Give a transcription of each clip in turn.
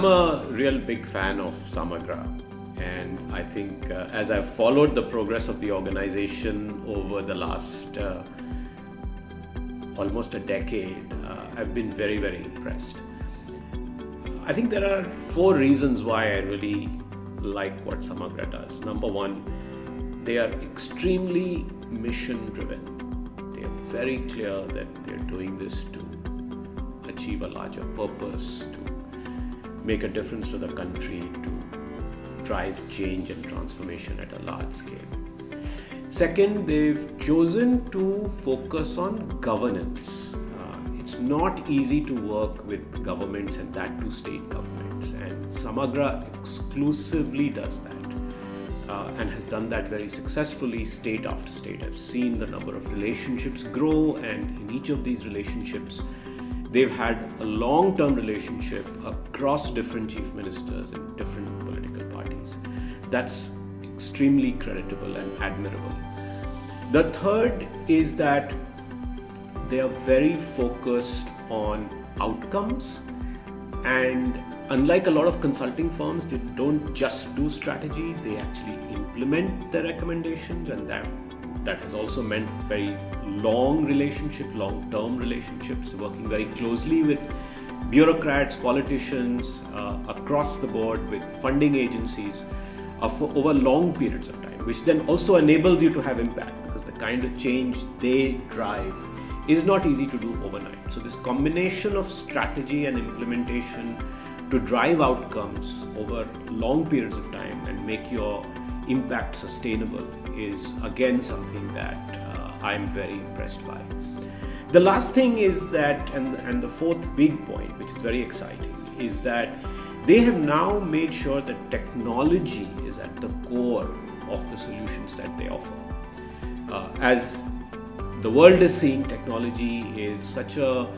a real big fan of Samagra, and I think as I've followed the progress of the organization over the last almost a decade, I've been very, very impressed. I think there are 4 reasons why I really like what Samagra does. Number one, they are extremely mission driven. They are very clear that they're doing this to achieve a larger purpose, to make a difference to the country, to drive change and transformation at a large scale. Second, they've chosen to focus on governance. It's not easy to work with governments, and that too state governments, and Samagra exclusively does that and has done that very successfully state after state. I've seen the number of relationships grow, and in each of these relationships they've had a long-term relationship across different chief ministers in different political parties. That's extremely creditable and admirable. The third is that they are very focused on outcomes, and unlike a lot of consulting firms, they don't just do strategy, they actually implement the recommendations, and that has also meant very long-term relationships, working very closely with bureaucrats, politicians across the board, with funding agencies for over long periods of time, which then also enables you to have impact, because the kind of change they drive is not easy to do overnight. So this combination of strategy and implementation to drive outcomes over long periods of time and make your impact sustainable is again something that I'm very impressed by. The last thing is that, and the fourth big point, which is very exciting, is that they have now made sure that technology is at the core of the solutions that they offer. As the world is seeing, technology is such a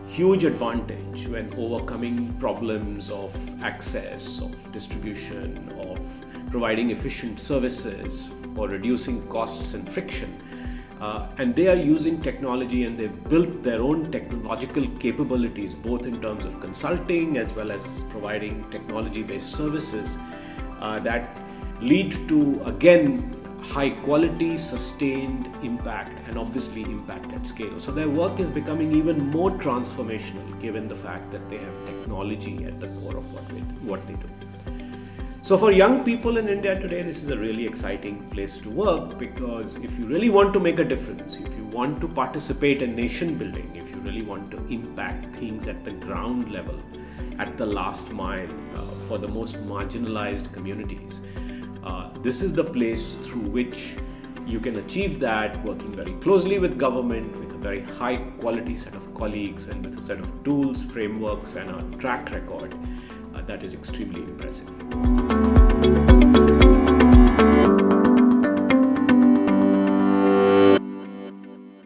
huge advantage when overcoming problems of access, of distribution, of providing efficient services, for reducing costs and friction. And they are using technology, and they've built their own technological capabilities, both in terms of consulting as well as providing technology-based services that lead to, again, high quality, sustained impact, and obviously impact at scale. So their work is becoming even more transformational, given the fact that they have technology at the core of what they do. So for young people in India today, this is a really exciting place to work, because if you really want to make a difference, if you want to participate in nation building, if you really want to impact things at the ground level, at the last mile, for the most marginalized communities, this is the place through which you can achieve that, working very closely with government, with a very high quality set of colleagues, and with a set of tools, frameworks, and a track record that is extremely impressive.